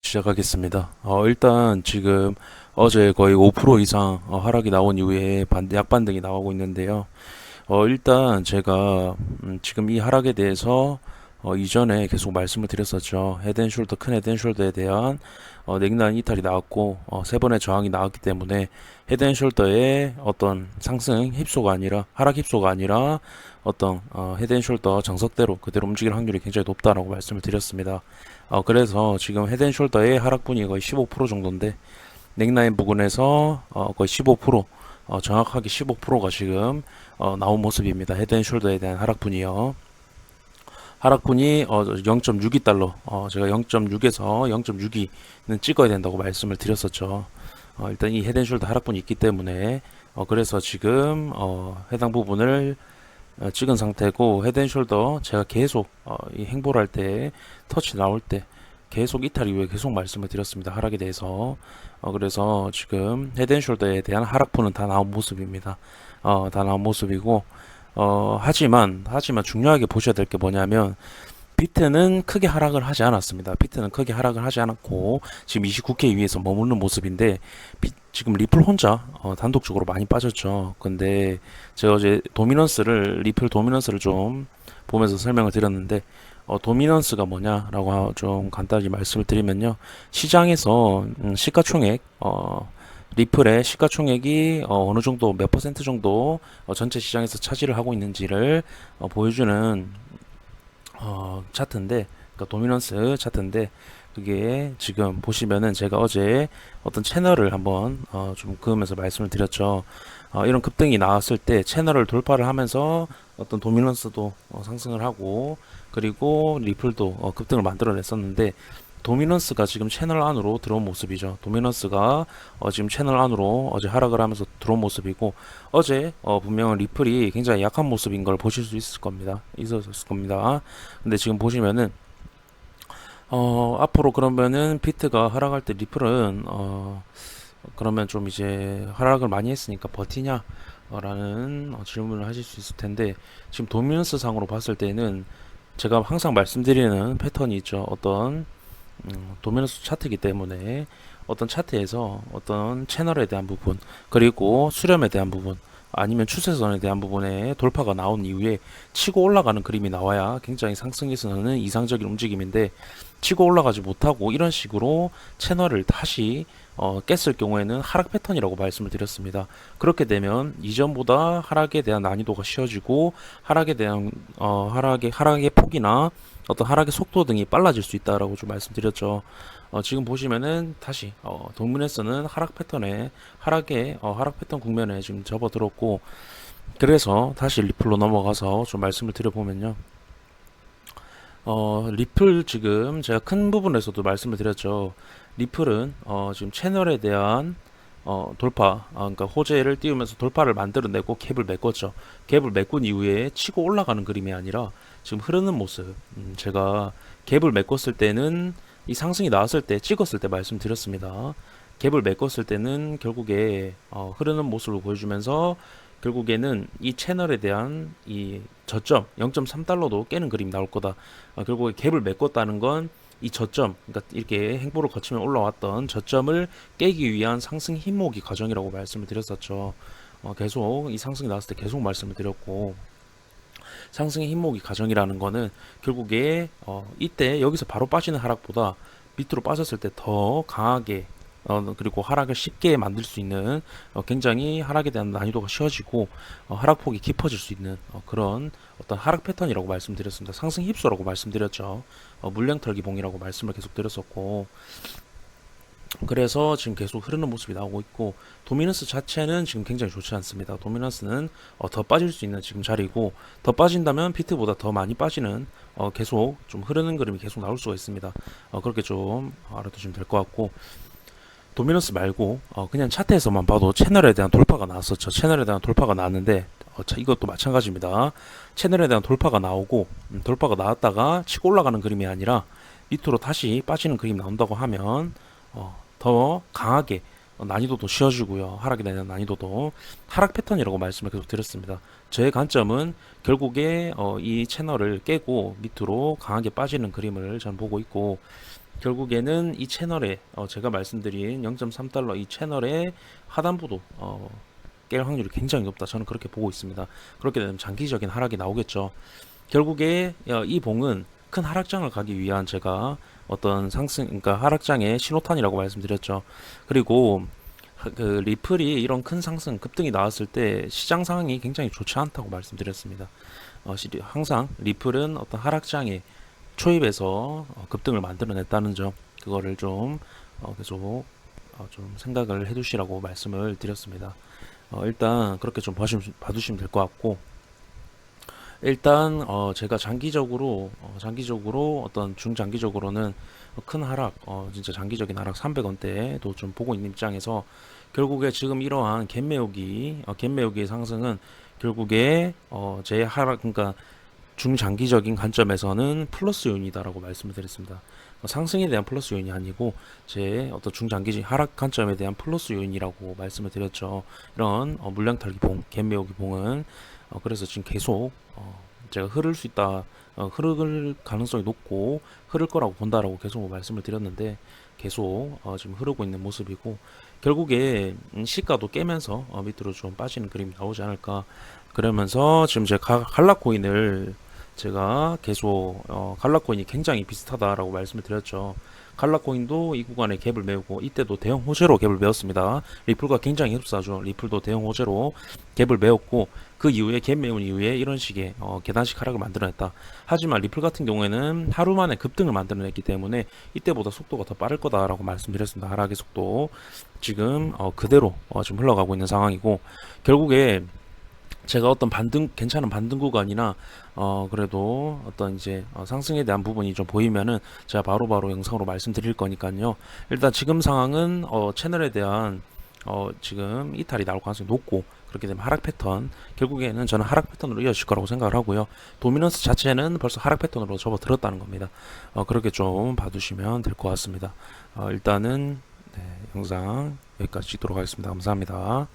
시작하겠습니다. 일단 지금 어제 거의 5% 이상 하락이 나온 이후에 약반등이 나오고 있는데요. 일단 제가 지금 이 하락에 대해서 이전에 계속 말씀을 드렸었죠. 헤드앤숄더, 큰 헤드앤숄더에 대한 냉난 이탈이 나왔고 세 번의 저항이 나왔기 때문에 헤드앤숄더의 어떤 상승 힙소가 아니라 하락 힙소가 아니라 어떤 헤드앤숄더 정석대로 그대로 움직일 확률이 굉장히 높다라고 말씀을 드렸습니다. 그래서 지금 헤드앤숄더의 하락분이 거의 15% 정도인데 넥라인 부근에서 거의 15% 정확하게 15%가 지금 나온 모습입니다. 헤드앤숄더에 대한 하락분이요. 하락분이 0.62달러, 제가 0.6에서 0.62는 찍어야 된다고 말씀을 드렸었죠. 일단 이 헤드앤숄더 하락분이 있기 때문에 그래서 지금 해당 부분을 찍은 상태고, 헤드앤숄더 제가 계속 이 행보를 할 때 터치 나올 때 계속 이탈 이후에 계속 말씀을 드렸습니다. 하락에 대해서. 그래서 지금 헤드앤숄더에 대한 하락분은 다 나온 모습입니다. 다 나온 모습이고, 하지만 중요하게 보셔야 될 게 뭐냐면, 비트는 크게 하락을 하지 않았습니다. 비트는 크게 하락을 하지 않았고 지금 29K 위에서 머무는 모습인데, 지금 리플 혼자 단독적으로 많이 빠졌죠. 근데 제가 어제 리플 도미넌스를 좀 보면서 설명을 드렸는데, 도미넌스가 뭐냐라고 좀 간단히 말씀을 드리면요, 시장에서 시가총액 리플의 시가총액이 어느 정도 몇 퍼센트 정도 전체 시장에서 차지를 하고 있는지를 보여주는 차트인데, 그러니까 도미넌스 차트인데, 그게 지금 보시면은 제가 어제 어떤 채널을 한번 좀 그으면서 말씀을 드렸죠. 이런 급등이 나왔을 때 채널을 돌파를 하면서 어떤 도미넌스도 상승을 하고, 그리고 리플도 급등을 만들어냈었는데, 도미넌스가 지금 채널 안으로 들어온 모습이죠. 도미넌스가 지금 채널 안으로 어제 하락을 하면서 들어온 모습이고, 어제 분명 리플이 굉장히 약한 모습인 걸 보실 수 있을 겁니다. 있었을 겁니다. 근데 지금 보시면은 앞으로 그러면은 비트가 하락할 때 리플은 그러면 좀 이제 하락을 많이 했으니까 버티냐? 라는 질문을 하실 수 있을 텐데, 지금 도미넌스 상으로 봤을 때는 제가 항상 말씀드리는 패턴이 있죠. 어떤 도미넌스 차트이기 때문에 어떤 차트에서 어떤 채널에 대한 부분, 그리고 수렴에 대한 부분, 아니면 추세선에 대한 부분에 돌파가 나온 이후에 치고 올라가는 그림이 나와야 굉장히 상승에서는 이상적인 움직임인데, 치고 올라가지 못하고 이런 식으로 채널을 다시 깼을 경우에는 하락 패턴이라고 말씀을 드렸습니다. 그렇게 되면 이전보다 하락에 대한 난이도가 쉬워지고, 하락에 대한 하락의 폭이나 어떤 하락의 속도 등이 빨라질 수 있다라고 좀 말씀드렸죠. 지금 보시면은 다시 동문에서는 하락 패턴에 하락 패턴 국면에 지금 접어들었고, 그래서 다시 리플로 넘어가서 좀 말씀을 드려보면요. 리플 지금 제가 큰 부분에서도 말씀을 드렸죠. 리플은 지금 채널에 대한 돌파, 그러니까 호재를 띄우면서 돌파를 만들어내고 갭을 메꿨죠. 갭을 메꾼 이후에 치고 올라가는 그림이 아니라 지금 흐르는 모습. 제가 갭을 메꿨을 때는 이 상승이 나왔을 때 찍었을 때 말씀드렸습니다. 갭을 메꿨을 때는 결국에 흐르는 모습을 보여주면서 결국에는 이 채널에 대한 이 저점 0.3달러도 깨는 그림이 나올 거다. 결국에 갭을 메꿨다는 건 이 저점, 그러니까 이렇게 행보를 거치면 올라왔던 저점을 깨기 위한 상승 힘모기 과정이라고 말씀을 드렸었죠. 계속 이 상승이 나왔을 때 계속 말씀을 드렸고, 상승의 힘모기 과정이라는 거는 결국에 이때 여기서 바로 빠지는 하락보다 밑으로 빠졌을 때 더 강하게 그리고 하락을 쉽게 만들 수 있는, 굉장히 하락에 대한 난이도가 쉬워지고 하락폭이 깊어질 수 있는 그런 어떤 하락 패턴이라고 말씀드렸습니다. 상승 힙소라고 말씀드렸죠. 물량털기봉이라고 말씀을 계속 드렸었고, 그래서 지금 계속 흐르는 모습이 나오고 있고, 도미넌스 자체는 지금 굉장히 좋지 않습니다. 도미넌스는 더 빠질 수 있는 지금 자리고, 더 빠진다면 비트보다 더 많이 빠지는 계속 좀 흐르는 그림이 계속 나올 수가 있습니다. 그렇게 좀 알아두시면 될 것 같고, 도미넌스 말고 그냥 차트에서만 봐도 채널에 대한 돌파가 나왔었죠. 채널에 대한 돌파가 나왔는데, 이것도 마찬가지입니다. 채널에 대한 돌파가 나오고, 돌파가 나왔다가 치고 올라가는 그림이 아니라 밑으로 다시 빠지는 그림이 나온다고 하면 더 강하게 난이도도 쉬워지고요. 하락에 대한 난이도도 하락 패턴이라고 말씀을 계속 드렸습니다. 저의 관점은 결국에 이 채널을 깨고 밑으로 강하게 빠지는 그림을 전 보고 있고, 결국에는 이 채널에 제가 말씀드린 0.3달러 이 채널의 하단부도 깰 확률이 굉장히 높다. 저는 그렇게 보고 있습니다. 그렇게 되면 장기적인 하락이 나오겠죠. 결국에 이 봉은 큰 하락장을 가기 위한 제가 어떤 상승, 그러니까 하락장의 신호탄이라고 말씀드렸죠. 그리고 그 리플이 이런 큰 상승, 급등이 나왔을 때 시장 상황이 굉장히 좋지 않다고 말씀드렸습니다. 항상 리플은 어떤 하락장에 초입에서 급등을 만들어냈다는 점, 그거를 좀 계속 좀 생각을 해두시라고 말씀을 드렸습니다. 일단 그렇게 좀 봐두시면 될 것 같고, 일단 제가 장기적으로 어떤 중장기적으로는 큰 하락, 진짜 장기적인 하락 300원대도 좀 보고 있는 입장에서 결국에 지금 이러한 갭매우기의 상승은 결국에 제 하락, 그러니까 중장기적인 관점에서는 플러스 요인이다라고 말씀을 드렸습니다. 상승에 대한 플러스 요인이 아니고 제 어떤 중장기 하락 관점에 대한 플러스 요인이라고 말씀을 드렸죠. 이런 물량탈기 봉, 갭매우기 봉은 그래서 지금 계속 제가 흐를 수 있다, 흐를 가능성이 높고 흐를 거라고 본다라고 계속 말씀을 드렸는데 계속 지금 흐르고 있는 모습이고 결국에 시가도 깨면서 밑으로 좀 빠지는 그림이 나오지 않을까. 그러면서 지금 제가 갈라코인을 제가 계속 갈라코인이 굉장히 비슷하다라고 말씀을 드렸죠. 갈라코인도 이 구간에 갭을 메우고 이때도 대형 호재로 갭을 메웠습니다. 리플과 굉장히 흡사하죠. 리플도 대형 호재로 갭을 메웠고 그 이후에 갭 메운 이후에 이런 식의 계단식 하락을 만들어냈다. 하지만 리플 같은 경우에는 하루 만에 급등을 만들어냈기 때문에 이때보다 속도가 더 빠를 거다라고 말씀드렸습니다. 하락의 속도 지금 그대로 지금 흘러가고 있는 상황이고 결국에 제가 어떤 괜찮은 반등 구간이나 그래도 어떤 이제 상승에 대한 부분이 좀 보이면은 제가 바로바로 영상으로 말씀드릴 거니까요. 일단 지금 상황은 채널에 대한 지금 이탈이 나올 가능성이 높고 그렇게 되면 하락 패턴 결국에는 저는 하락 패턴으로 이어질 거라고 생각을 하고요. 도미넌스 자체는 벌써 하락 패턴으로 접어들었다는 겁니다. 그렇게 좀 봐두시면 될 것 같습니다. 일단은 네, 영상 여기까지 찍도록 하겠습니다. 감사합니다.